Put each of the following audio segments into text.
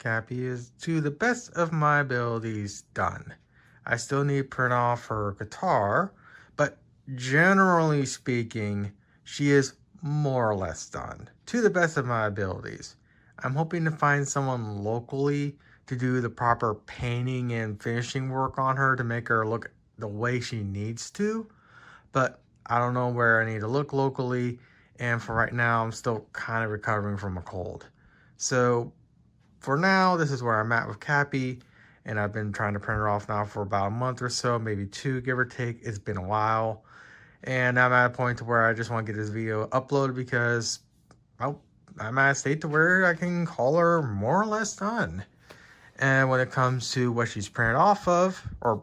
Cappy is, to the best of my abilities, done. I still need to print off her guitar, but generally speaking, she is more or less done, to the best of my abilities. I'm hoping to find someone locally to do the proper painting and finishing work on her to make her look the way she needs to, but I don't know where I need to look locally, and for right now, I'm still kind of recovering from a cold. So for now, this is where I'm at with Cappy, and I've been trying to print her off now for about a month or so, maybe two, give or take. It's been a while, and I'm at a point to where I just want to get this video uploaded because, well, I'm at a state to where I can call her more or less done. And when it comes to what she's printed off of, I'm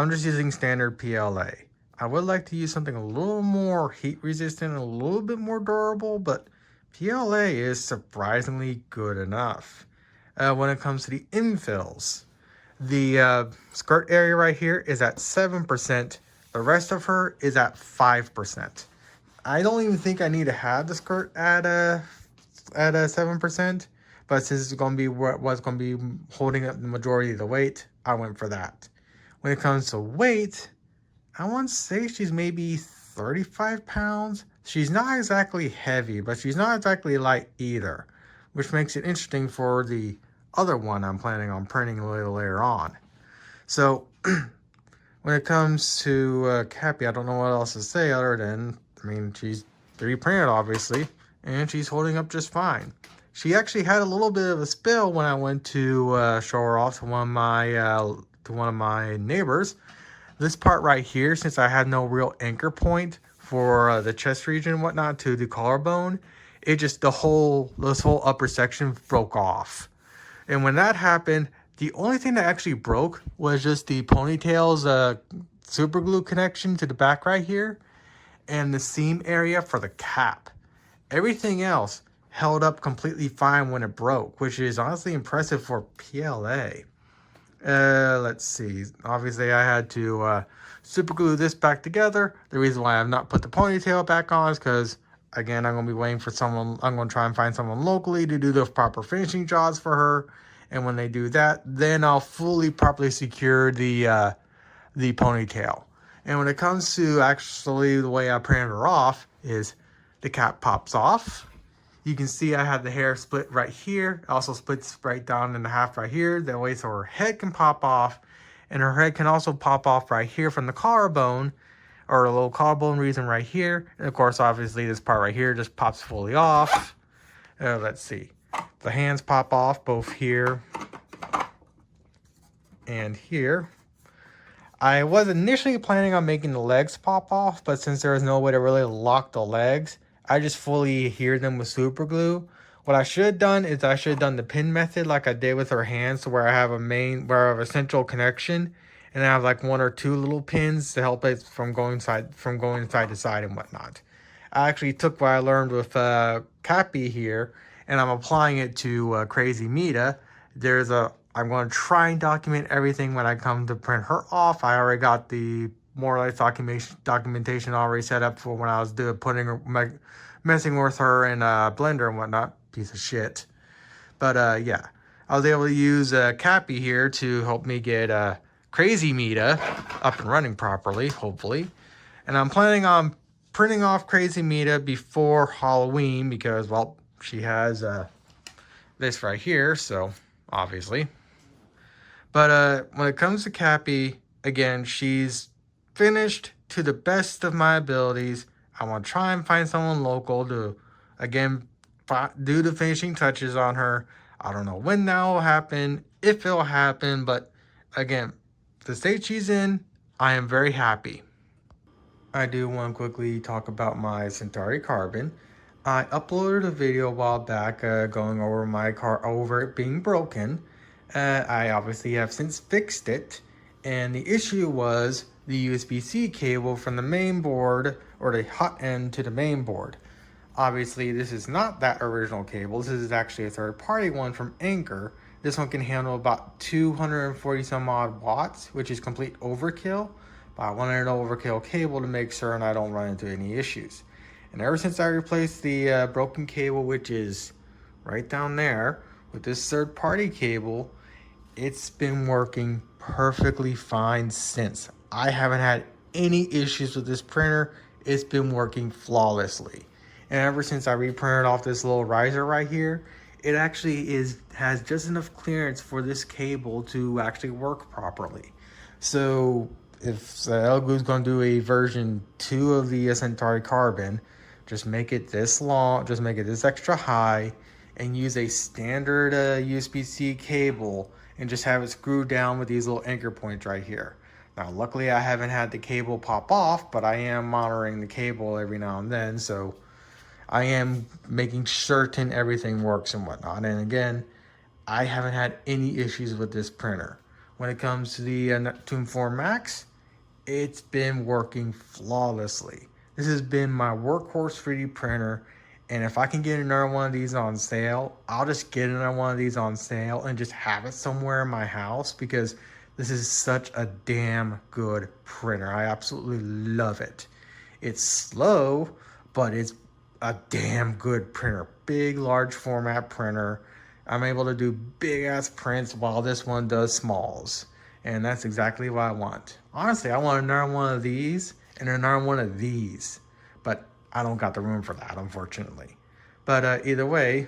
just using standard PLA. I would like to use something a little more heat resistant and a little bit more durable, but PLA is surprisingly good enough. When it comes to the infills, the skirt area right here is at 7%. The rest of her is at 5%. I don't even think I need to have the skirt at a 7%, but since it's going to be what's going to be holding up the majority of the weight, I went for that. When it comes to weight, I want to say she's maybe 35 pounds. She's not exactly heavy, but she's not exactly light either, which makes it interesting for the other one I'm planning on printing a little later on. So when it comes to Cappy, I don't know what else to say other than, I mean, she's 3D printed obviously, and she's holding up just fine. She actually had a little bit of a spill when I went to show her off to one of my neighbors. This part right here, since I had no real anchor point for the chest region and whatnot to the collarbone, it just this whole upper section broke off. And when that happened, the only thing that actually broke was just the ponytail's super glue connection to the back right here and the seam area for the cap. Everything else held up completely fine when it broke, which is honestly impressive for PLA. Let's see. Obviously, I had to super glue this back together. The reason why I've not put the ponytail back on is because, again, I'm going to be waiting for someone. I'm going to try and find someone locally to do the proper finishing jobs for her. And when they do that, then I'll properly secure the ponytail. And when it comes to actually the way I printed her off is the cap pops off. You can see I had the hair split right here. It also splits right down in half right here. That way so her head can pop off. And her head can also pop off right here from the collarbone. Or a little collarbone region right here. And of course, obviously, this part right here just pops fully off. Let's see. The hands pop off both here and here. I was initially planning on making the legs pop off. But since there was no way to really lock the legs, I just fully adhered them with super glue. What I should have done is I should have done the pin method like I did with her hands, so where I have a central connection, and I have like one or two little pins to help it from going side to side and whatnot. I actually took what I learned with Cappy here, and I'm applying it to Crazy Mita. I'm going to try and document everything when I come to print her off. I already got the more or less documentation already set up for when I was messing with her in Blender and whatnot. Piece of shit. But yeah, I was able to use Cappy here to help me get Crazy Mita up and running properly, hopefully. And I'm planning on printing off Crazy Mita before Halloween because, well, she has this right here, so obviously. But when it comes to Cappy, again, she's finished to the best of my abilities. I want to try and find someone local to, again, do the finishing touches on her. I don't know when that will happen, if it'll happen, but again, the state she's in, I am very happy. I do want to quickly talk about my Centauri Carbon. I uploaded a video a while back going over my car, over it being broken. I obviously have since fixed it, and the issue was the USB-C cable from the main board, or the hot end to the main board. Obviously, this is not that original cable. This is actually a third-party one from Anchor. This one can handle about 240 some odd watts, which is complete overkill. But I wanted an overkill cable to make sure I don't run into any issues. And ever since I replaced the broken cable, which is right down there with this third-party cable, it's been working perfectly fine since. I haven't had any issues with this printer. It's been working flawlessly. And ever since I reprinted off this little riser right here, it actually has just enough clearance for this cable to actually work properly. So if Elgato is going to do a version 2 of the Centauri Carbon, just make it this long, just make it this extra high, and use a standard USB-C cable and just have it screwed down with these little anchor points right here. Now, luckily I haven't had the cable pop off, but I am monitoring the cable every now and then, so I am making certain everything works and whatnot. And again, I haven't had any issues with this printer. When it comes to the Neptune 4 Max, it's been working flawlessly. This has been my workhorse 3D printer, and if I can get another one of these on sale, I'll just get another one of these on sale and just have it somewhere in my house, because this is such a damn good printer. I absolutely love it. It's slow, but it's a damn good printer. Big, large format printer. I'm able to do big ass prints while this one does smalls. And that's exactly what I want. Honestly, I want another one of these and another one of these. But I don't got the room for that, unfortunately. But either way,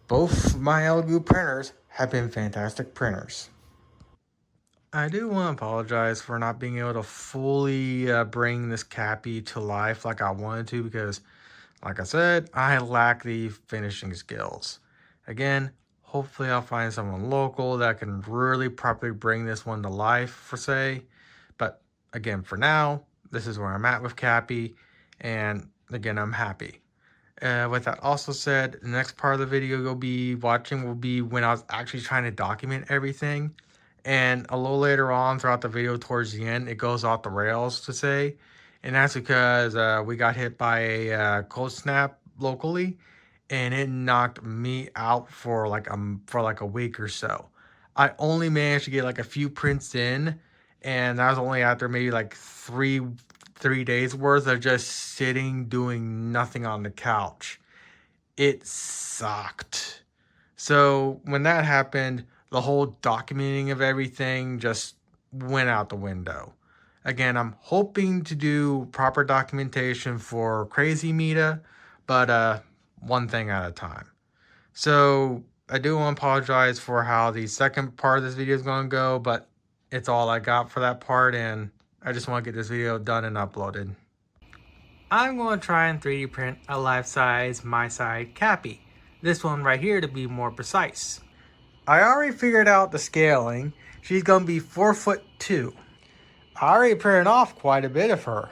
both my Elgato printers have been fantastic printers. I do want to apologize for not being able to fully bring this Cappy to life like I wanted to, because, like I said, I lack the finishing skills. Again, hopefully I'll find someone local that can really properly bring this one to life, for say. But again, for now, this is where I'm at with Cappy, and again, I'm happy. With that also said, the next part of the video you'll be watching will be when I was actually trying to document everything. And a little later on throughout the video, towards the end, it goes off the rails, to say. And that's because we got hit by a cold snap locally, and it knocked me out for like a week or so. I only managed to get like a few prints in, and that was only after maybe like three days worth of just sitting doing nothing on the couch. It sucked. So when that happened, the whole documenting of everything just went out the window. Again, I'm hoping to do proper documentation for Crazy Meta, but one thing at a time. So I do want to apologize for how the second part of this video is going to go, but it's all I got for that part, and I just want to get this video done and uploaded. I'm going to try and 3D print a life-size MiSide Cappie. This one right here, to be more precise. I already figured out the scaling. She's going to be 4'2". I already printed off quite a bit of her.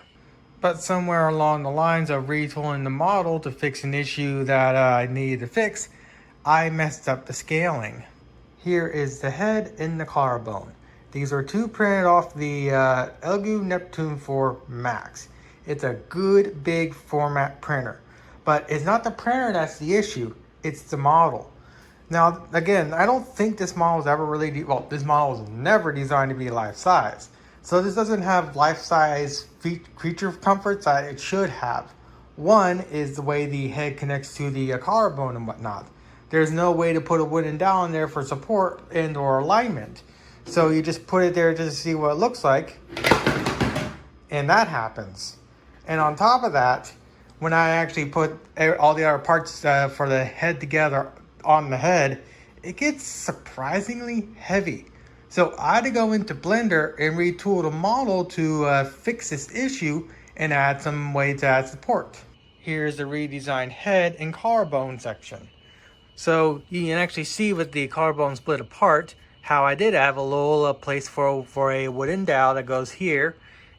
But somewhere along the lines of retooling the model to fix an issue that I needed to fix, I messed up the scaling. Here is the head and the collarbone. These are two printed off the Elgato Neptune 4 Max. It's a good big format printer. But it's not the printer that's the issue, it's the model. Now, again, I don't think this model is ever really, this model was never designed to be life-size. So this doesn't have life-size creature comforts that it should have. One is the way the head connects to the collarbone and whatnot. There's no way to put a wooden dowel in there for support and or alignment. So you just put it there just to see what it looks like, and that happens. And on top of that, when I actually put all the other parts for the head together on the head, it gets surprisingly heavy. So I had to go into Blender and retool the model to fix this issue and add some way to add support. Here's the redesigned head and collarbone section. So you can actually see with the collarbone split apart how I did have a little place for a wooden dowel that goes here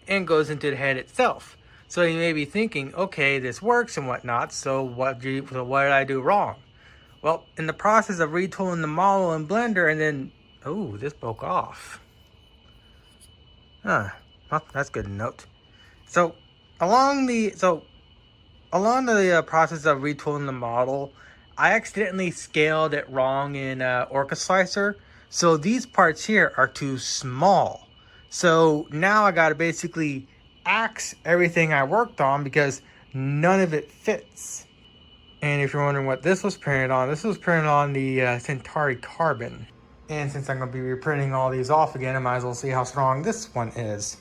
and goes into the head itself. So you may be thinking, okay, this works and whatnot, so what did I do wrong? Well, in the process of retooling the model in Blender, and then, oh, this broke off. Well, that's good to note. So along the process of retooling the model, I accidentally scaled it wrong in Orca Slicer. So these parts here are too small. So now I got to basically axe everything I worked on because none of it fits. And if you're wondering what this was printed on, this was printed on the Centauri Carbon. And since I'm going to be reprinting all these off again, I might as well see how strong this one is.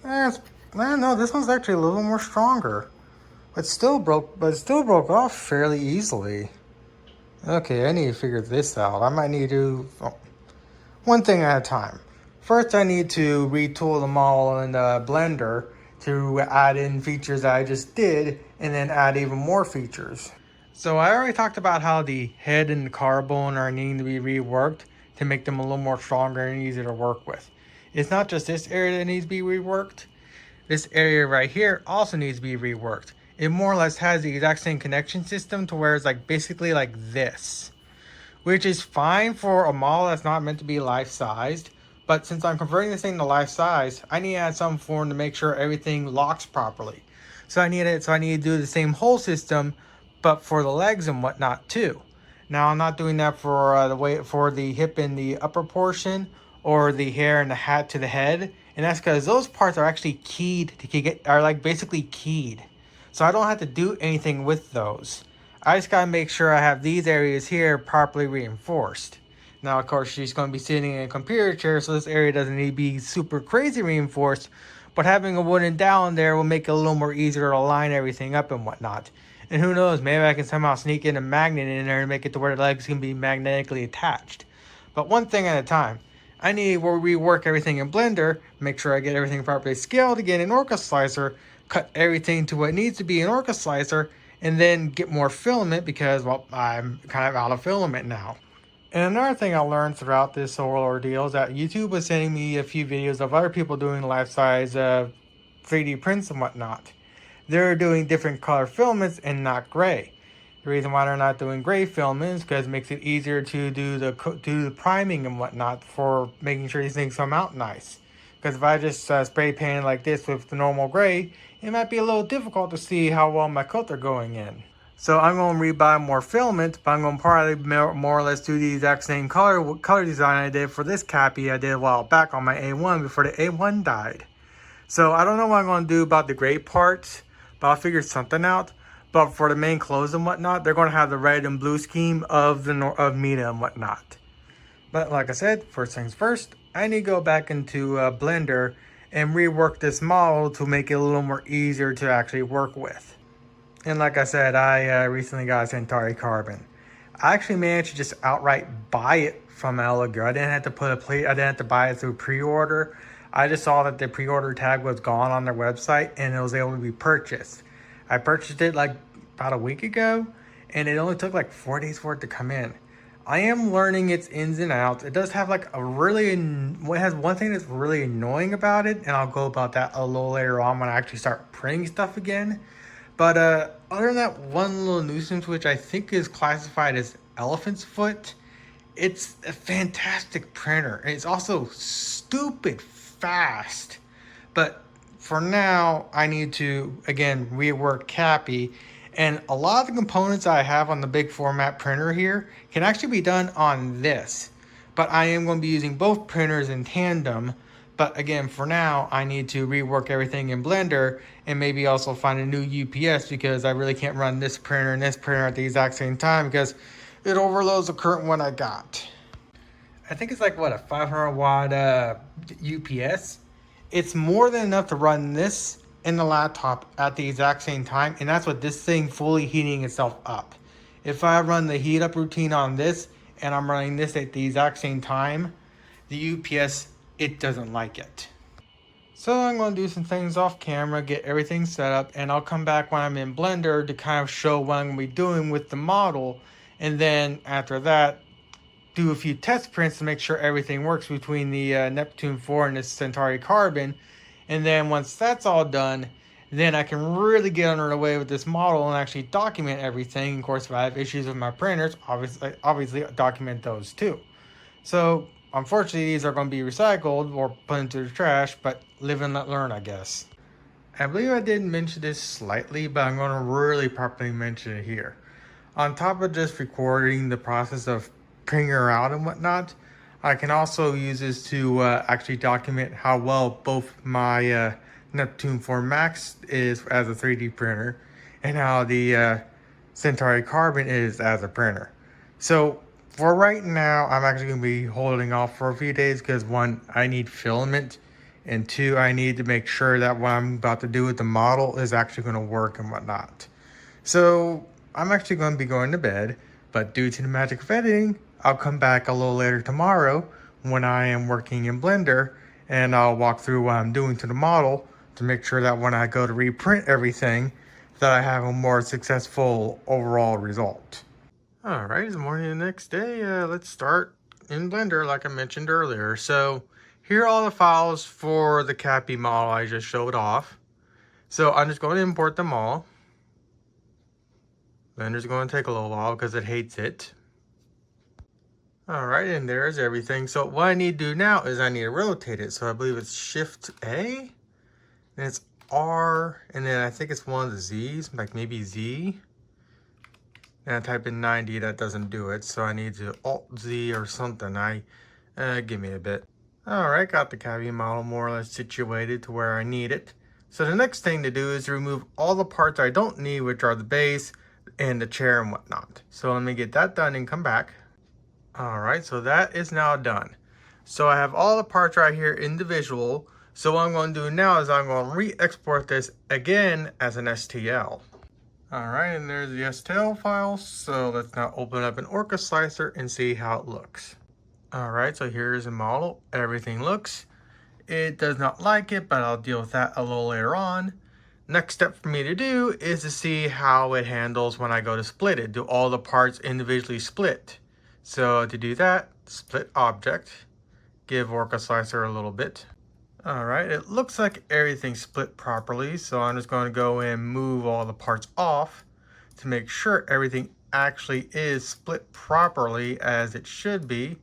No, this one's actually a little more stronger. But it still broke off fairly easily. Okay, I need to figure this out. I might need to... one thing at a time. First, I need to retool the model in the Blender to add in features that I just did, and then add even more features. So I already talked about how the head and the carbon are needing to be reworked to make them a little more stronger and easier to work with. It's not just this area that needs to be reworked. This area right here also needs to be reworked. It more or less has the exact same connection system to where it's like basically like this, which is fine for a model that's not meant to be life-sized. But since I'm converting this thing to life size, I need to add some form to make sure everything locks properly. So I need to do the same whole system, but for the legs and whatnot too. Now I'm not doing that for the hip and the upper portion, or the hair and the hat to the head, and that's because those parts are actually keyed basically keyed. So I don't have to do anything with those. I just gotta make sure I have these areas here properly reinforced. Now, of course, she's going to be sitting in a computer chair, so this area doesn't need to be super crazy reinforced. But having a wooden dowel in there will make it a little more easier to line everything up and whatnot. And who knows, maybe I can somehow sneak in a magnet in there and make it to where the legs can be magnetically attached. But one thing at a time. I need to rework everything in Blender, make sure I get everything properly scaled again in Orca Slicer, cut everything to what needs to be in Orca Slicer, and then get more filament because, well, I'm kind of out of filament now. And another thing I learned throughout this whole ordeal is that YouTube was sending me a few videos of other people doing life-size 3D prints and whatnot. They're doing different color filaments and not gray. The reason why they're not doing gray filament is because it makes it easier to do the priming and whatnot for making sure these things come out nice. Because if I just spray paint like this with the normal gray, it might be a little difficult to see how well my coats are going in. So I'm going to rebuy more filament, but I'm going to probably more or less do the exact same color design I did for this Cappy I did a while back on my A1 before the A1 died. So I don't know what I'm going to do about the gray parts, but I'll figure something out. But for the main clothes and whatnot, they're going to have the red and blue scheme of Mina and whatnot. But like I said, first things first, I need to go back into Blender and rework this model to make it a little more easier to actually work with. And like I said, I recently got a Centauri Carbon. I actually managed to just outright buy it from Elegir. I didn't have to I didn't have to buy it through pre-order. I just saw that the pre-order tag was gone on their website and it was able to be purchased. I purchased it like about a week ago, and it only took like 4 days for it to come in. I am learning its ins and outs. It does have like it has one thing that's really annoying about it, and I'll go about that a little later on when I actually start printing stuff again. But other than that one little nuisance, which I think is classified as elephant's foot, it's a fantastic printer. And it's also stupid fast. But for now, I need to, again, rework Cappy. And a lot of the components I have on the big format printer here can actually be done on this. But I am going to be using both printers in tandem. But again, for now, I need to rework everything in Blender and maybe also find a new UPS because I really can't run this printer and this printer at the exact same time because it overloads the current one I got. I think it's like, what, a 500 watt UPS? It's more than enough to run this and the laptop at the exact same time, and that's what this thing fully heating itself up. If I run the heat up routine on this and I'm running this at the exact same time, the UPS, it doesn't like it. So I'm going to do some things off camera, get everything set up, and I'll come back when I'm in Blender to kind of show what I'm going to be doing with the model. And then after that, do a few test prints to make sure everything works between the Neptune 4 and the Centauri Carbon. And then once that's all done, then I can really get under the way with this model and actually document everything. Of course, if I have issues with my printers, obviously document those too. So unfortunately, these are going to be recycled or put into the trash, but live and let learn, I guess. I believe I did mention this slightly, but I'm going to really properly mention it here. On top of just recording the process of printing her out and whatnot, I can also use this to actually document how well both my Neptune 4 Max is as a 3D printer, and how the Centauri Carbon is as a printer. So for right now, I'm actually going to be holding off for a few days because one, I need filament, and two, I need to make sure that what I'm about to do with the model is actually going to work and whatnot. So I'm actually going to be going to bed, but due to the magic of editing, I'll come back a little later tomorrow when I am working in Blender, and I'll walk through what I'm doing to the model to make sure that when I go to reprint everything, that I have a more successful overall result. Alright, it's morning the next day. Let's start in Blender like I mentioned earlier. So here are all the files for the Cappy model I just showed off. So I'm just going to import them all. Blender's going to take a little while because it hates it. Alright, and there's everything. So what I need to do now is I need to rotate it. So I believe it's Shift A, and it's R, and then I think it's one of the Z's, like maybe Z. And I type in 90, that doesn't do it. So I need to Alt Z or something. Give me a bit. Alright, got the Cappy model more or less situated to where I need it. So the next thing to do is remove all the parts I don't need, which are the base and the chair and whatnot. So let me get that done and come back. Alright, so that is now done. So I have all the parts right here individual. So what I'm going to do now is I'm going to re-export this again as an STL. Alright, and there's the STL file. So let's now open up an Orca slicer and see how it looks. Alright, so here's the model. Everything looks. It does not like it, but I'll deal with that a little later on. Next step for me to do is to see how it handles when I go to split it. Do all the parts individually split? So to do that, split object, give Orca Slicer a little bit. Alright, it looks like everything's split properly, so I'm just going to go and move all the parts off to make sure everything actually is split properly as it should be.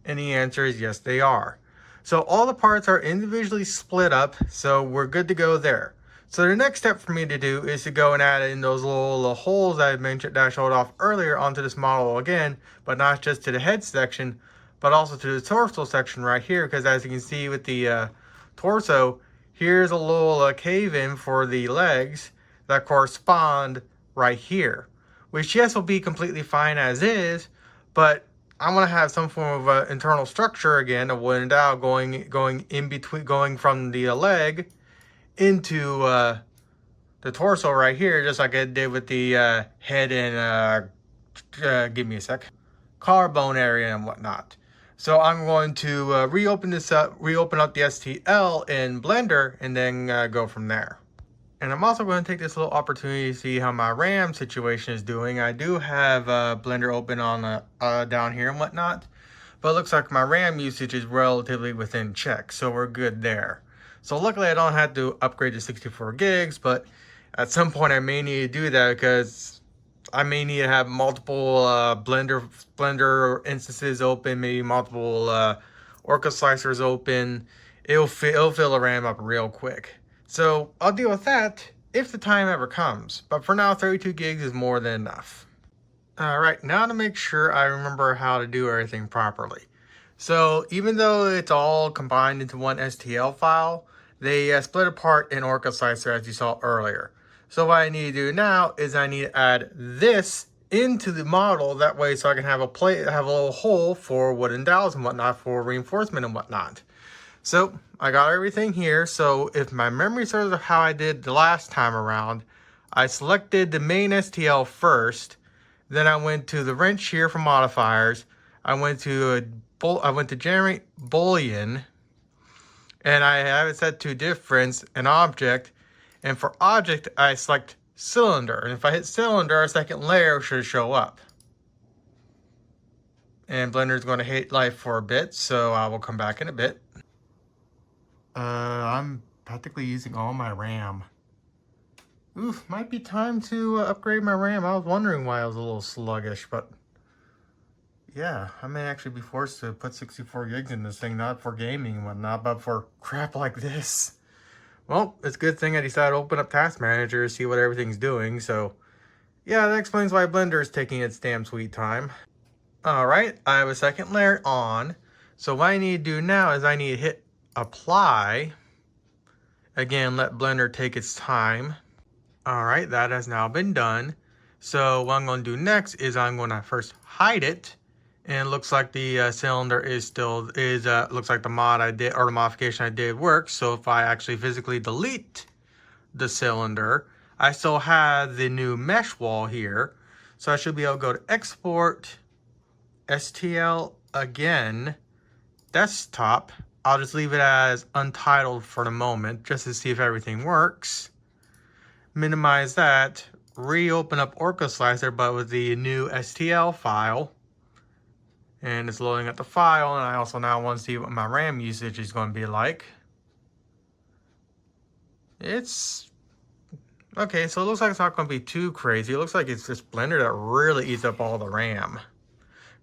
And the answer is yes, they are. So all the parts are individually split up, so we're good to go there. So the next step for me to do is to go and add in those little holes that I mentioned, that I showed off earlier onto this model again, but not just to the head section, but also to the torso section right here, because as you can see with the torso, here's a little cave in for the legs that correspond right here, which yes will be completely fine as is, but I want to have some form of internal structure again, a wooden dowel going in between, going from the leg into the torso right here, just like I did with the head and give me a sec, collarbone area and whatnot. So I'm going to reopen up the STL in Blender and then go from there. And I'm also going to take this little opportunity to see how my RAM situation is doing. I do have Blender open on down here and whatnot, but it looks like my RAM usage is relatively within check, so we're good there. So luckily I don't have to upgrade to 64 gigs, but at some point I may need to do that because I may need to have multiple Blender instances open, maybe multiple Orca slicers open. It'll fill the RAM up real quick. So I'll deal with that if the time ever comes. But for now, 32 gigs is more than enough. Alright, now to make sure I remember how to do everything properly. So even though it's all combined into one STL file, they split apart in Orca Slicer as you saw earlier. So what I need to do now is I need to add this into the model, that way so I can have a little hole for wooden dowels and whatnot for reinforcement and whatnot. So I got everything here. So if my memory serves of how I did the last time around, I selected the main STL first, then I went to the wrench here for modifiers. I went to generate boolean, and I have it set to difference and object. And for object, I select cylinder. And if I hit cylinder, a second layer should show up. And Blender is going to hate life for a bit, so I will come back in a bit. I'm practically using all my RAM. Oof, might be time to upgrade my RAM. I was wondering why I was a little sluggish, but yeah, I may actually be forced to put 64 gigs in this thing, not for gaming and whatnot, but for crap like this. Well, it's a good thing I decided to open up Task Manager to see what everything's doing, so yeah, that explains why Blender is taking its damn sweet time. Alright, I have a second layer on, so what I need to do now is I need to hit apply, Again, let Blender take its time. All right, that has now been done. So what I'm going to do next is I'm going to first hide it. And it looks like the cylinder looks like the mod I did, or the modification I did works. So if I actually physically delete the cylinder, I still have the new mesh wall here. So I should be able to go to export, STL again, desktop. I'll just leave it as untitled for the moment just to see if everything works. Minimize that, reopen up Orca Slicer but with the new STL file. And it's loading up the file, and I also now want to see what my RAM usage is going to be like. It's okay, so it looks like it's not going to be too crazy. It looks like it's just Blender that really eats up all the RAM.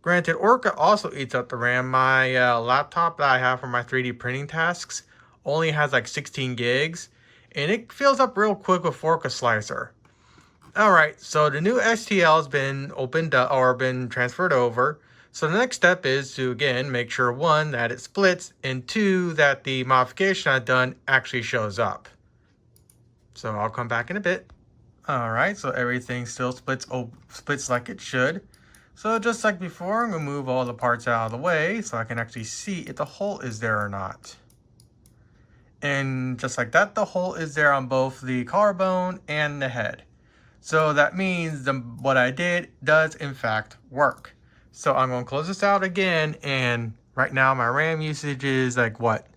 Granted, Orca also eats up the RAM. My laptop that I have for my 3D printing tasks only has like 16 gigs, and it fills up real quick with Orca Slicer. Alright, so the new STL has been opened up or been transferred over. So the next step is to, again, make sure, one, that it splits, and two, that the modification I've done actually shows up. So I'll come back in a bit. Alright, so everything still splits like it should. So just like before, I'm going to move all the parts out of the way so I can actually see if the hole is there or not. And just like that, the hole is there on both the collarbone and the head. So that means what I did does in fact work. So I'm going to close this out again, and right now my RAM usage is like what,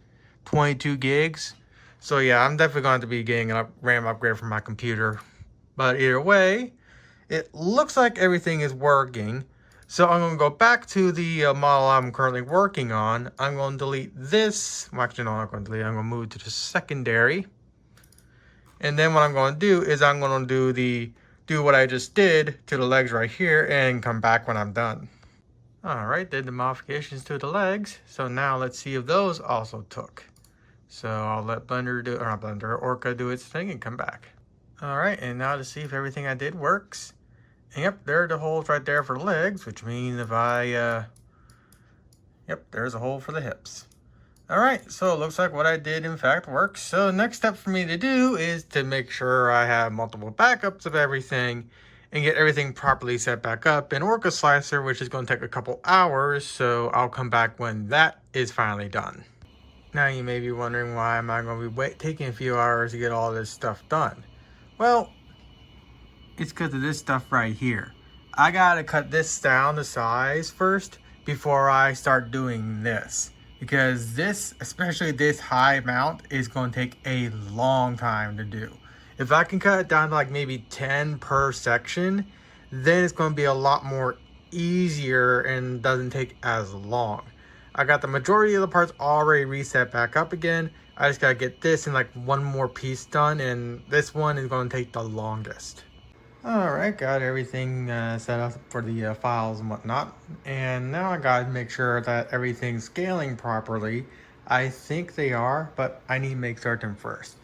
22 gigs? So yeah, I'm definitely going to be getting a RAM upgrade for my computer. But either way, it looks like everything is working. So I'm going to go back to the model I'm currently working on. I'm going to delete this. Well, actually, no, I'm not going to delete it. I'm going to move to the secondary. And then what I'm going to do is I'm going to do what I just did to the legs right here and come back when I'm done. Alright, did the modifications to the legs. So now let's see if those also took. So I'll let Blender do, or not Blender, Orca do its thing and come back. Alright, and now to see if everything I did works. And yep, there are the holes right there for the legs, which means if I, yep, there's a hole for the hips. Alright, so it looks like what I did in fact works. So next step for me to do is to make sure I have multiple backups of everything and get everything properly set back up in Orca Slicer, which is going to take a couple hours, so I'll come back when that is finally done. Now you may be wondering, why am I going to be taking a few hours to get all this stuff done? Well, it's because of this stuff right here. I gotta cut this down to size first before I start doing this, because this, especially this high mount, is going to take a long time to do. If I can cut it down to like maybe 10 per section, then it's going to be a lot more easier and doesn't take as long. I got the majority of the parts already reset back up again. I just got to get this and like one more piece done, and this one is going to take the longest. Alright, got everything set up for the files and whatnot, and now I got to make sure that everything's scaling properly. I think they are, but I need to make certain first.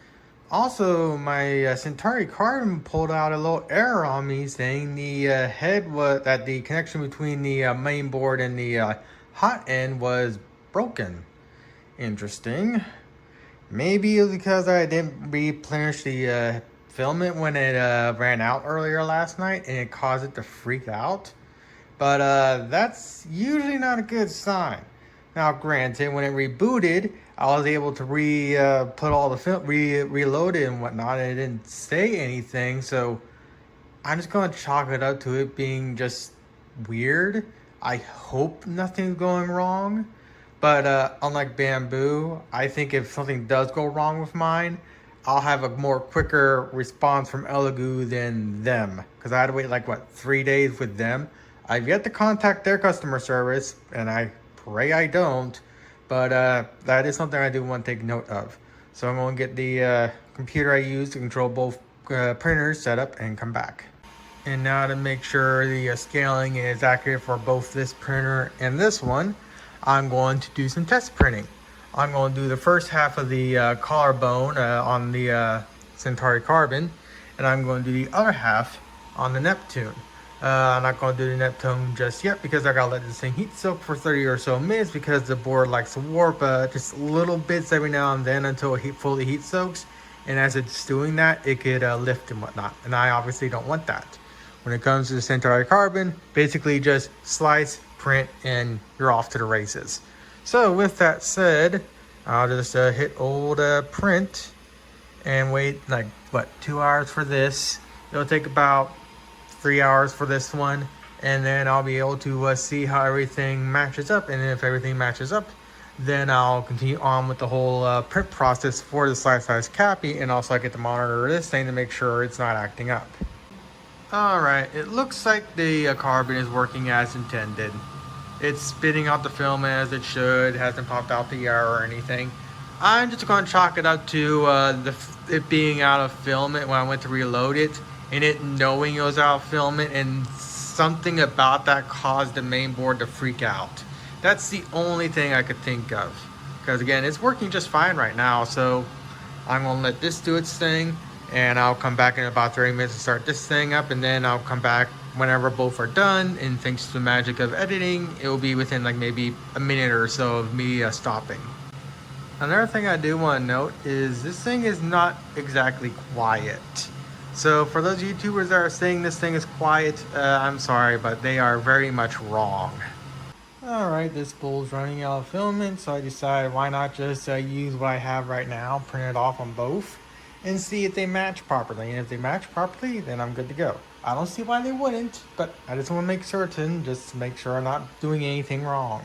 Also, my Centauri Carbon pulled out a little error on me saying the the connection between the main board and the hot end was broken. Interesting. Maybe it was because I didn't replenish the filament when it ran out earlier last night and it caused it to freak out. But that's usually not a good sign. Now, granted, when it rebooted, I was able to put all the film, reload it and whatnot, and it didn't say anything. So I'm just gonna chalk it up to it being just weird. I hope nothing's going wrong. But unlike Bamboo, I think if something does go wrong with mine, I'll have a more quicker response from Elegoo than them, because I had to wait like what, 3 days with them. I've yet to contact their customer service, and I pray I don't, but that is something I do want to take note of. So I'm going to get the computer I use to control both printers set up and come back. And now to make sure the scaling is accurate for both this printer and this one, I'm going to do some test printing. I'm going to do the first half of the collarbone on the Centauri Carbon, and I'm going to do the other half on the Neptune. I'm not going to do the Neptune just yet because I got to let this thing heat soak for 30 or so minutes because the board likes to warp just little bits every now and then until it fully heat soaks. and as it's doing that, it could lift and whatnot, and I obviously don't want that. When it comes to the Centauri Carbon, basically just slice, print, and you're off to the races. So with that said, I'll just hit old print and wait like what, 2 hours for this. It'll take about 3 hours for this one, and then I'll be able to see how everything matches up, and if everything matches up, then I'll continue on with the whole print process for the MiSide Cappie, and also I get to monitor this thing to make sure it's not acting up. Alright, it looks like the carbon is working as intended. It's spitting out the filament as it should, hasn't popped out the error or anything. I'm just going to chalk it up to it being out of filament when I went to reload it, and it knowing it was out of filament, and something about that caused the main board to freak out. That's the only thing I could think of. Because again, it's working just fine right now, so I'm going to let this do its thing, and I'll come back in about 30 minutes and start this thing up, and then I'll come back whenever both are done, and thanks to the magic of editing, it will be within like maybe a minute or so of me stopping. Another thing I do want to note is this thing is not exactly quiet. So for those YouTubers that are saying this thing is quiet, I'm sorry, but they are very much wrong. Alright, this bull's running out of filament, so I decided why not just use what I have right now, print it off on both, and see if they match properly. And if they match properly, then I'm good to go. I don't see why they wouldn't, but I just want to make certain, just to make sure I'm not doing anything wrong.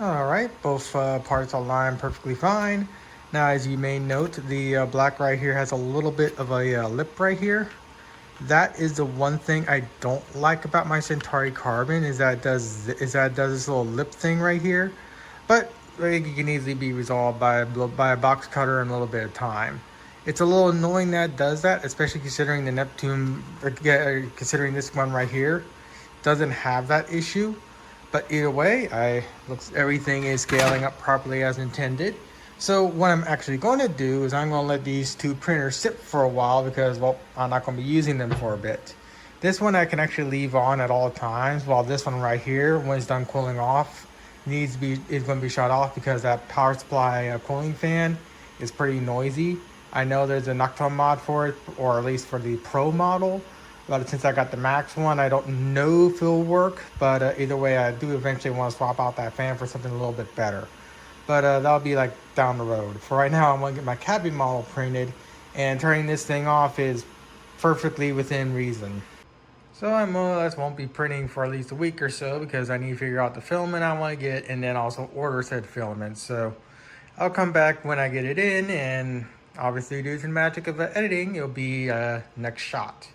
Alright, both parts align perfectly fine. Now, as you may note, the black right here has a little bit of a lip right here. That is the one thing I don't like about my Centauri Carbon, is that it does this little lip thing right here. But it can easily be resolved by a box cutter in a little bit of time. It's a little annoying that it does that, especially considering the Neptune, considering this one right here doesn't have that issue. But either way, everything is scaling up properly as intended. So what I'm actually going to do is I'm going to let these two printers sit for a while, because, well, I'm not going to be using them for a bit. This one I can actually leave on at all times, while this one right here, when it's done cooling off, is going to be shut off, because that power supply cooling fan is pretty noisy. I know there's a Nocturne mod for it, or at least for the Pro model. But since I got the Max one, I don't know if it'll work. But either way, I do eventually want to swap out that fan for something a little bit better. But that'll be like down the road. For right now, I want to get my Cappy model printed, and turning this thing off is perfectly within reason. So I more or less won't be printing for at least a week or so, because I need to figure out the filament I want to get, and then also order said filament. So I'll come back when I get it in, and obviously due to the magic of editing, it'll be next shot.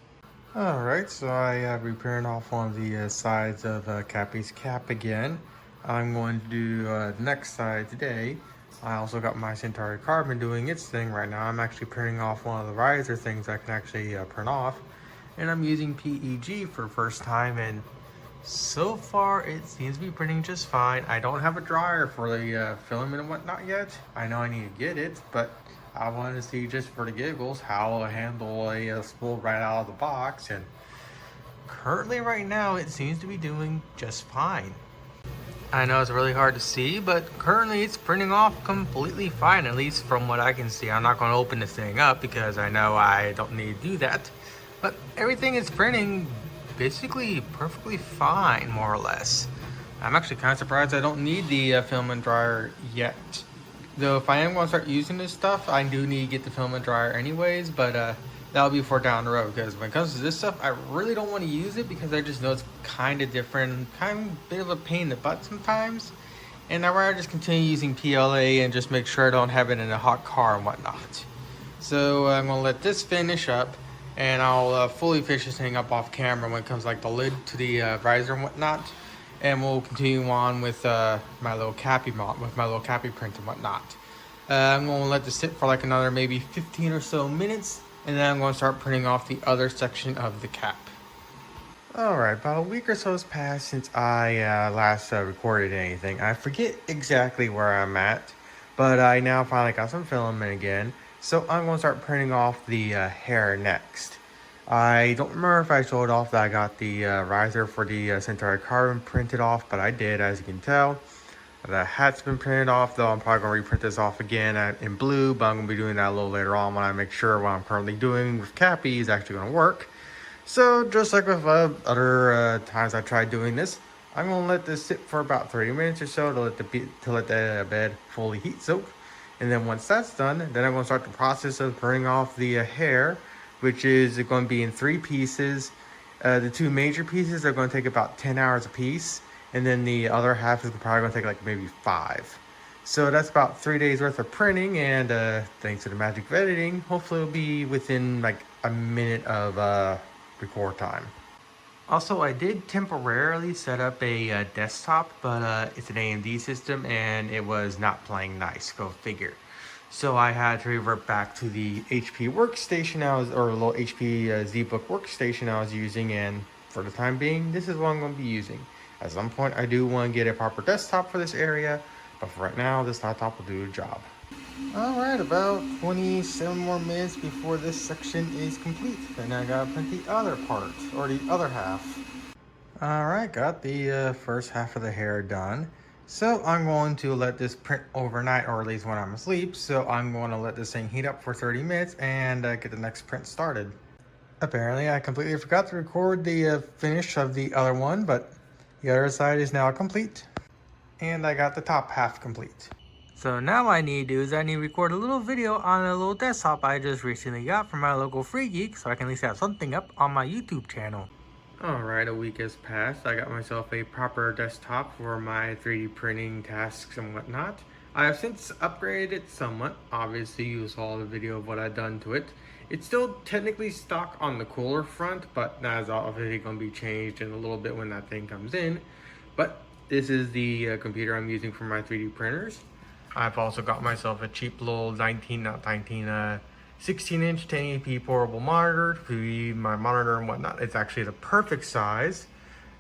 Alright, so I repaired off one of the sides of Cappy's cap again. I'm going to do the next side today. I also got my Centauri Carbon doing its thing right now. I'm actually printing off one of the riser things I can actually print off. And I'm using PEG for the first time, and so far it seems to be printing just fine. I don't have a dryer for the filament and whatnot yet. I know I need to get it, but I wanted to see just for the giggles how I handle a spool right out of the box, and currently right now it seems to be doing just fine. I know it's really hard to see, but currently it's printing off completely fine, at least from what I can see. I'm not going to open this thing up because I know I don't need to do that, but everything is printing basically perfectly fine, more or less. I'm actually kind of surprised I don't need the filament dryer yet. Though if I am going to start using this stuff, I do need to get the filament dryer anyways, but that'll be for down the road, because when it comes to this stuff, I really don't want to use it because I just know it's kind of different, kind of a bit of a pain in the butt sometimes. And I'd rather just continue using PLA and just make sure I don't have it in a hot car and whatnot. So I'm going to let this finish up, and I'll fully finish this thing up off camera when it comes like the lid to the visor and whatnot. And we'll continue on with my little Cappy print and whatnot. I'm going to let this sit for like another maybe 15 or so minutes, and then I'm going to start printing off the other section of the cap. Alright, about a week or so has passed since I last recorded anything. I forget exactly where I'm at, but I now finally got some filament again. So I'm going to start printing off the hair next. I don't remember if I showed off that I got the riser for the Centauri Carbon printed off, but I did, as you can tell. The hat's been printed off, though I'm probably going to reprint this off again in blue, but I'm going to be doing that a little later on when I make sure what I'm currently doing with Cappy is actually going to work. So just like with other times I tried doing this, I'm going to let this sit for about 30 minutes or so to let the bed fully heat soak. And then once that's done, then I'm going to start the process of burning off the hair, which is going to be in 3 pieces. The 2 major pieces are going to take about 10 hours a piece. And then the other half is probably going to take like maybe 5. So that's about 3 days worth of printing, and thanks to the magic of editing, hopefully it'll be within like a minute of record time. Also, I did temporarily set up a desktop, but it's an AMD system and it was not playing nice, go figure. So I had to revert back to the HP workstation or a little HP ZBook workstation I was using, and for the time being, this is what I'm going to be using. At some point, I do want to get a proper desktop for this area, but for right now, this laptop will do the job. Alright, about 27 more minutes before this section is complete. Then I gotta print the other part, or the other half. Alright, got the first half of the hair done. So I'm going to let this print overnight, or at least when I'm asleep. So I'm going to let this thing heat up for 30 minutes and get the next print started. Apparently, I completely forgot to record the finish of the other one, but the other side is now complete. And I got the top half complete. So now what I need to do is I need to record a little video on a little desktop I just recently got from my local Free Geek, so I can at least have something up on my YouTube channel. Alright, a week has passed. I got myself a proper desktop for my 3D printing tasks and whatnot. I have since upgraded it somewhat. Obviously, you saw the video of what I've done to it. It's still technically stock on the cooler front, but that is obviously going to be changed in a little bit when that thing comes in. But this is the computer I'm using for my 3D printers. I've also got myself a cheap little 16-inch 1080p portable monitor to be my monitor and whatnot. It's actually the perfect size.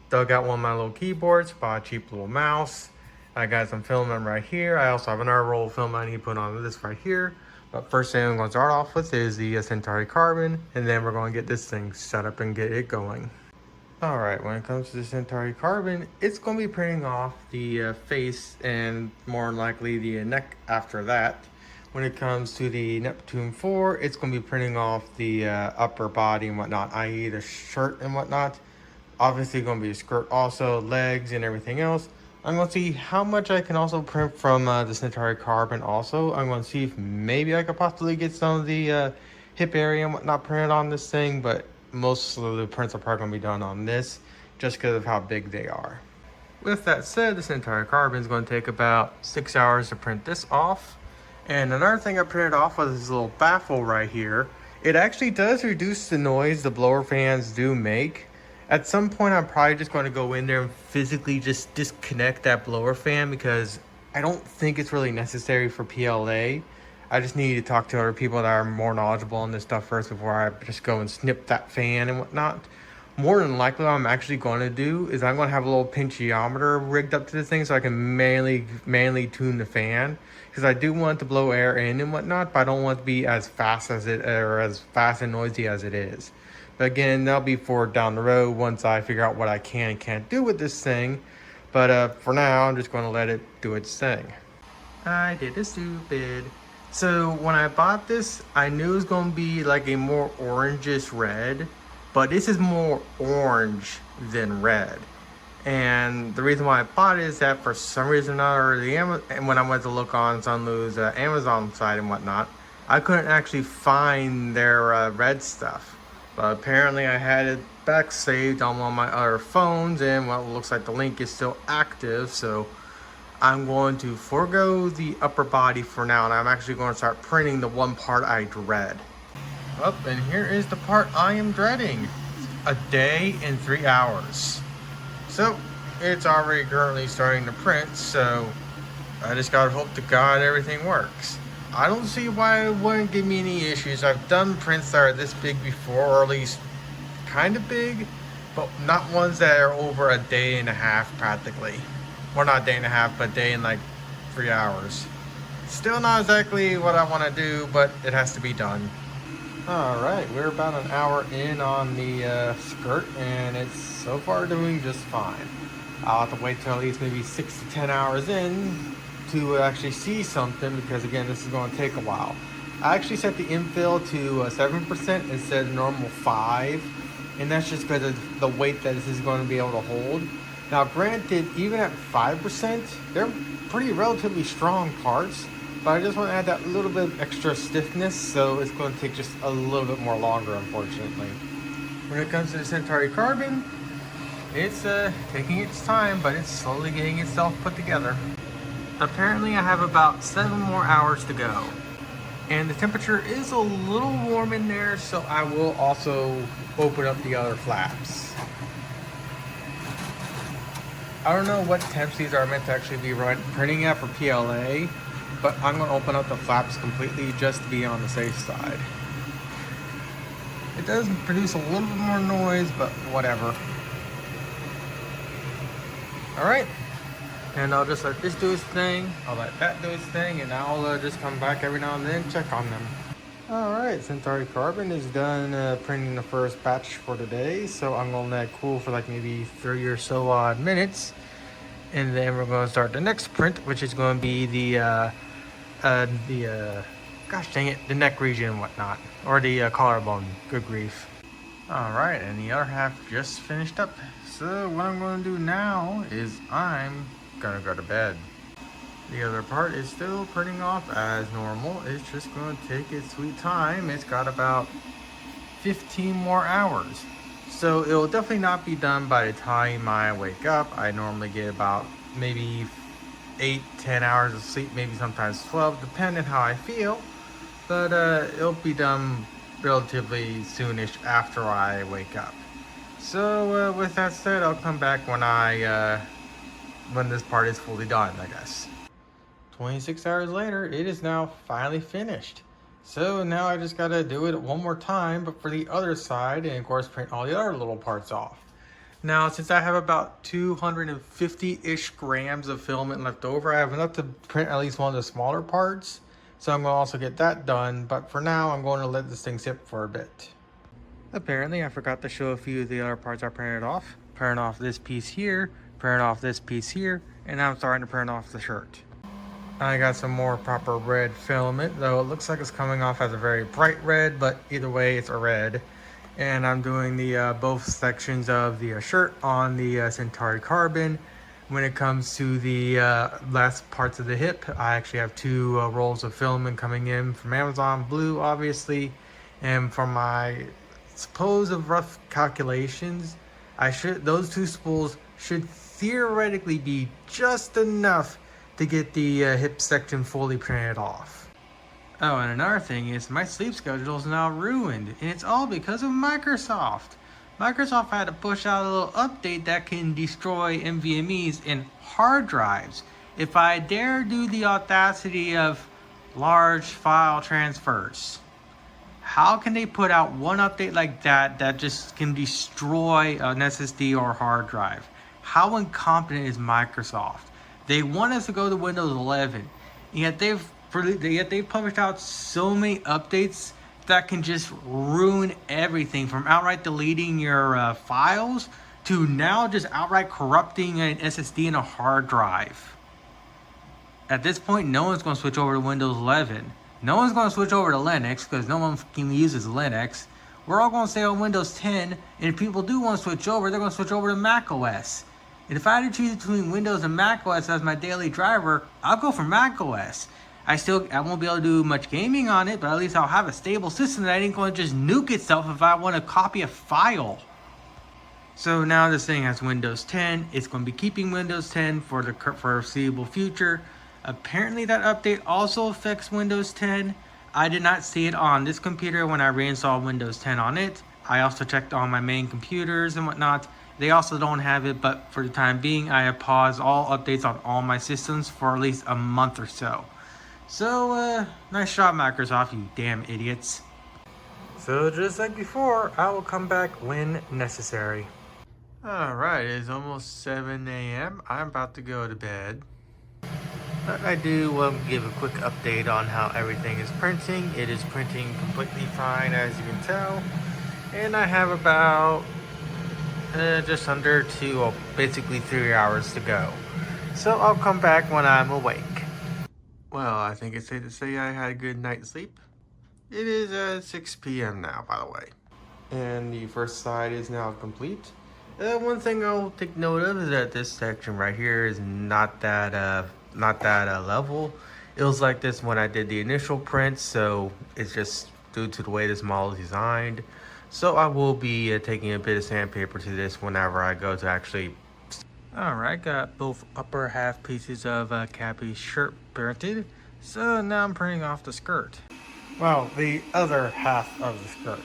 Dug out one of my little keyboards, bought a cheap little mouse. I got some filament right here. I also have another roll of film I need to put on this right here. But first thing I'm going to start off with is the Centauri Carbon, and then we're going to get this thing set up and get it going. Alright, when it comes to the Centauri Carbon, it's going to be printing off the face and more than likely the neck after that. When it comes to the Neptune 4, it's going to be printing off the upper body and whatnot, i.e. the shirt and whatnot. Obviously going to be a skirt also, legs and everything else. I'm going to see how much I can also print from the Centauri Carbon also. I'm going to see if maybe I could possibly get some of the hip area and whatnot printed on this thing, but most of the prints are probably going to be done on this just because of how big they are. With that said, the Centauri Carbon is going to take about 6 hours to print this off. And another thing I printed off was this little baffle right here. It actually does reduce the noise the blower fans do make. At some point, I'm probably just going to go in there and physically just disconnect that blower fan because I don't think it's really necessary for PLA. I just need to talk to other people that are more knowledgeable on this stuff first before I just go and snip that fan and whatnot. More than likely, what I'm actually going to do is I'm going to have a little pinchiometer rigged up to the thing so I can manually tune the fan. Because I do want to blow air in and whatnot, but I don't want it to be as fast and noisy as it is. But again, that'll be for down the road once I figure out what I can and can't do with this thing. But for now, I'm just going to let it do its thing. I did it stupid. So when I bought this, I knew it was going to be like a more orangish red, but this is more orange than red. And the reason why I bought it is that for some reason or another, when I went to look on Sunlu's Amazon site and whatnot, I couldn't actually find their red stuff. But apparently I had it back saved on one of my other phones, and well, it looks like the link is still active, so I'm going to forego the upper body for now, and I'm actually going to start printing the one part I dread. Up, and here is the part I am dreading. A day and 3 hours. So, it's already currently starting to print, so I just gotta hope to God everything works. I don't see why it wouldn't give me any issues. I've done prints that are this big before, or at least kind of big, but not ones that are over a day and a half practically. Well, not a day and a half, but a day and like 3 hours. Still not exactly what I want to do, but it has to be done. Alright, we're about an hour in on the skirt, and it's so far doing just fine. I'll have to wait till at least maybe 6 to 10 hours in to actually see something, because again, this is going to take a while. I actually set the infill to 7% instead of normal 5, and that's just because of the weight that this is going to be able to hold. Now granted, even at 5%, they're pretty relatively strong parts, but I just want to add that little bit of extra stiffness, so it's going to take just a little bit more longer, unfortunately. When it comes to the Centauri Carbon, it's taking its time, but it's slowly getting itself put together. Apparently I have about 7 more hours to go, and the temperature is a little warm in there, so I will also open up the other flaps. I don't know what temps these are meant to actually be printing at for PLA, but I'm going to open up the flaps completely just to be on the safe side. It does produce a little bit more noise, but whatever. Alright, and I'll just let this do its thing, I'll let that do its thing, and I'll just come back every now and then and check on them. Alright, Centauri Carbon is done printing the first batch for today, so I'm going to let it cool for like maybe 30 or so odd minutes, and then we're going to start the next print, which is going to be the gosh dang it, the neck region and whatnot, or the collarbone, good grief. Alright, and the other half just finished up. So what I'm going to do now is I'm going to go to bed. The other part is still printing off as normal. It's just going to take its sweet time. It's got about 15 more hours. So it'll definitely not be done by the time I wake up. I normally get about maybe 8-10 hours of sleep, maybe sometimes 12, depending how I feel. But it'll be done relatively soonish after I wake up. So with that said, I'll come back when this part is fully done, I guess. 26 hours later, it is now finally finished. So now I just gotta do it one more time, but for the other side, and of course print all the other little parts off. Now, since I have about 250-ish grams of filament left over, I have enough to print at least one of the smaller parts. So I'm going to also get that done, but for now, I'm going to let this thing sit for a bit. Apparently, I forgot to show a few of the other parts I printed off. Printed off this piece here, printed off this piece here, and now I'm starting to print off the shirt. I got some more proper red filament, though it looks like it's coming off as a very bright red, but either way, it's a red. And I'm doing the both sections of the shirt on the Centauri Carbon. When it comes to the last parts of the hip, I actually have 2 rolls of filament coming in from Amazon, blue obviously, and from my supposed rough calculations, those 2 spools should theoretically be just enough to get the hip section fully printed off. Oh, and another thing is my sleep schedule is now ruined, and it's all because of Microsoft. Microsoft had to push out a little update that can destroy NVMe's and hard drives if I dare do the audacity of large file transfers. How can they put out one update like that that just can destroy an SSD or hard drive? How incompetent is Microsoft? They want us to go to Windows 11, yet they've published out so many updates that can just ruin everything, from outright deleting your files to now just outright corrupting an SSD and a hard drive. At this point, no one's going to switch over to Windows 11. No one's going to switch over to Linux because no one uses Linux. We're all going to stay on Windows 10, and if people do want to switch over, they're going to switch over to Mac OS. And if I had to choose between Windows and Mac OS as my daily driver, I'll go for Mac OS. I won't be able to do much gaming on it, but at least I'll have a stable system that ain't going to just nuke itself if I want to copy a file. So now this thing has Windows 10. It's going to be keeping Windows 10 for the foreseeable future. Apparently that update also affects Windows 10. I did not see it on this computer when I reinstalled Windows 10 on it. I also checked on my main computers and whatnot. They also don't have it, but for the time being, I have paused all updates on all my systems for at least a month or so. So, nice job, Microsoft, you damn idiots. So, just like before, I will come back when necessary. Alright, it's almost 7 a.m. I'm about to go to bed. But I do want to give a quick update on how everything is printing. It is printing completely fine, as you can tell. And I have about just under basically 3 hours to go. So I'll come back when I'm awake. Well, I think it's safe to say I had a good night's sleep. It is 6 p.m. now, by the way. And the first side is now complete. One thing I'll take note of is that this section right here is not that level. It was like this when I did the initial print, so it's just due to the way this model is designed. So I will be taking a bit of sandpaper to this whenever I go to actually. Alright, got both upper half pieces of Cappy's shirt printed. So now I'm printing off the skirt. Well, the other half of the skirt.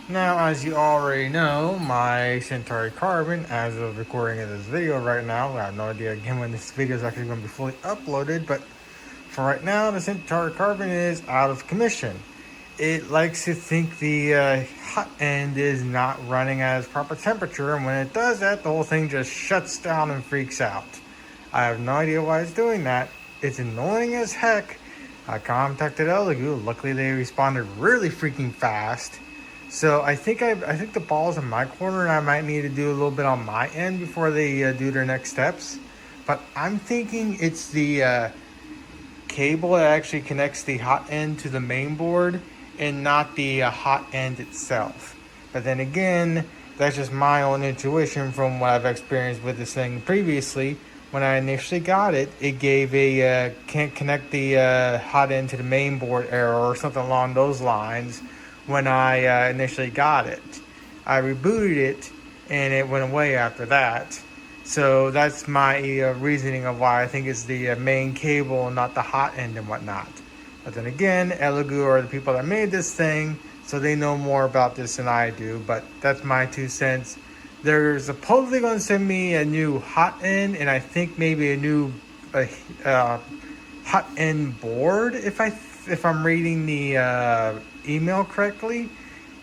Now, as you already know, my Centauri Carbon, as of recording of this video right now, I have no idea again when this video is actually going to be fully uploaded, but for right now, the Centauri Carbon is out of commission. It likes to think the hot end is not running at its proper temperature, and when it does that, the whole thing just shuts down and freaks out. I have no idea why it's doing that. It's annoying as heck. I contacted Elegoo. Luckily, they responded really freaking fast. So I think the ball's in my corner, and I might need to do a little bit on my end before they do their next steps. But I'm thinking it's the cable that actually connects the hot end to the main board, and not the hot end itself. But then again, that's just my own intuition from what I've experienced with this thing previously. When I initially got it, it gave a can't connect the hot end to the main board error or something along those lines when I initially got it. I rebooted it and it went away after that. So that's my reasoning of why I think it's the main cable and not the hot end and whatnot. But then again, Elegoo are the people that made this thing, so they know more about this than I do, but that's my 2 cents. They're supposedly going to send me a new hot end, and I think maybe a new hot end board, if I'm reading the email correctly.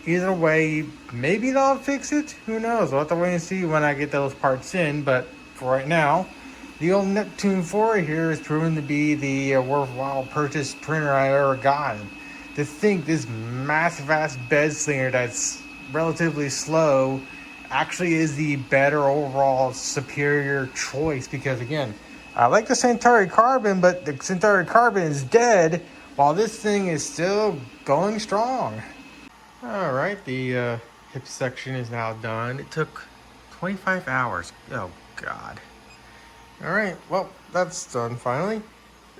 Either way, maybe they'll fix it. Who knows? We'll have to wait and see when I get those parts in, but for right now, the old Neptune 4 here has proven to be the worthwhile purchase printer I ever gotten. To think this massive ass bed slinger that's relatively slow actually is the better overall superior choice, because again, I like the Centauri Carbon, but the Centauri Carbon is dead while this thing is still going strong. Alright, the hip section is now done. It took 25 hours. Oh god. Alright, well, that's done finally.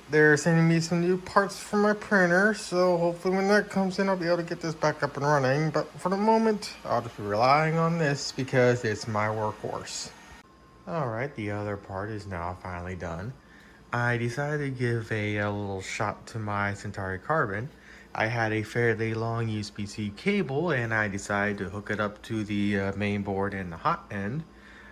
They're sending me some new parts for my printer, so hopefully when that comes in, I'll be able to get this back up and running. But for the moment, I'll just be relying on this because it's my workhorse. Alright, the other part is now finally done. I decided to give a little shot to my Centauri Carbon. I had a fairly long USB-C cable, and I decided to hook it up to the main board and the hot end.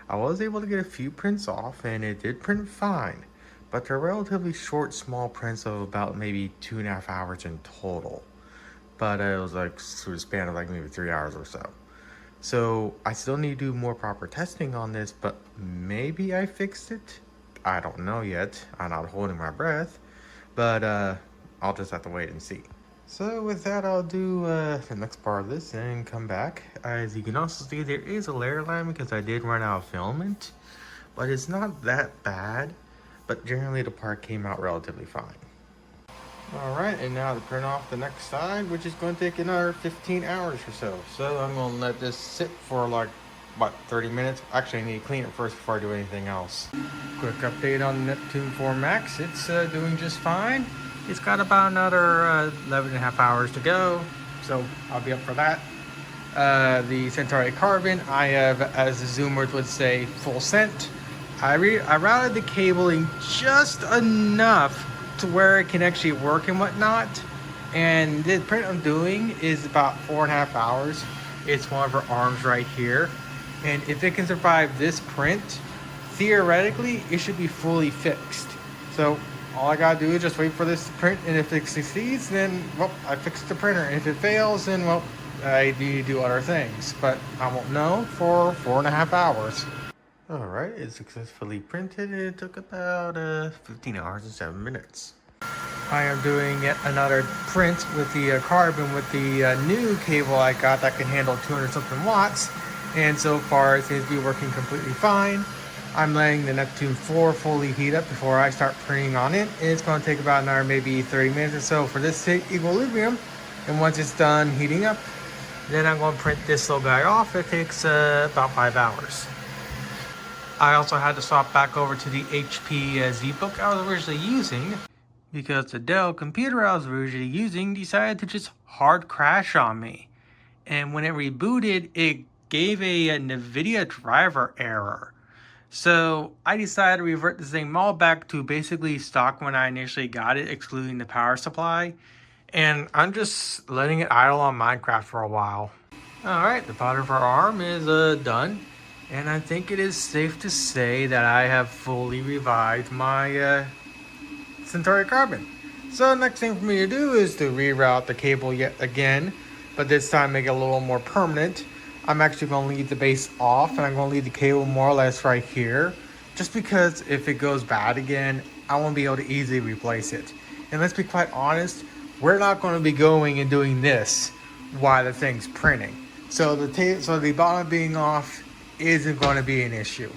I was able to get a few prints off, and it did print fine, but they're relatively short, small prints of about maybe 2.5 hours in total. But it was like through the span of like maybe 3 hours or so. So I still need to do more proper testing on this, but maybe I fixed it. I don't know yet. I'm not holding my breath, but I'll just have to wait and see. So with that, I'll do the next part of this and come back. As you can also see, there is a layer line because I did run out of filament, but it's not that bad. But generally, the part came out relatively fine. Alright, and now to print off the next side, which is going to take another 15 hours or so. So I'm going to let this sit for like, what, 30 minutes? Actually, I need to clean it first before I do anything else. Quick update on the Neptune 4 Max. It's doing just fine. It's got about another 11.5 hours to go, so I'll be up for that. The Centauri Carbon, I have, as the Zoomers would say, full sent. I routed the cabling just enough to where it can actually work and whatnot. And the print I'm doing is about 4.5 hours. It's one of her arms right here. And if it can survive this print, theoretically, it should be fully fixed. So all I gotta do is just wait for this to print, and if it succeeds, then, well, I fixed the printer. And if it fails, then, well, I need to do other things. But I won't know for 4.5 hours. Alright, it successfully printed, and it took about 15 hours and 7 minutes. I am doing yet another print with the carbon with the new cable I got that can handle 200 something watts. and so far it seems to be working completely fine. I'm letting the Neptune 4 fully heat up before I start printing on it. And it's going to take about another maybe 30 minutes or so for this to hit equilibrium. And once it's done heating up, then I'm going to print this little guy off. It takes about 5 hours. I also had to swap back over to the HP ZBook I was originally using because the Dell computer I was originally using decided to just hard crash on me. And when it rebooted, it gave a NVIDIA driver error. So I decided to revert this thing all back to basically stock when I initially got it, excluding the power supply. And I'm just letting it idle on Minecraft for a while. Alright, the powder for our arm is done. And I think it is safe to say that I have fully revived my Centauri Carbon. So the next thing for me to do is to reroute the cable yet again, but this time make it a little more permanent. I'm actually going to leave the base off, and I'm going to leave the cable more or less right here, just because if it goes bad again, I won't be able to easily replace it. And let's be quite honest, we're not going to be going and doing this while the thing's printing. So the bottom being off isn't going to be an issue.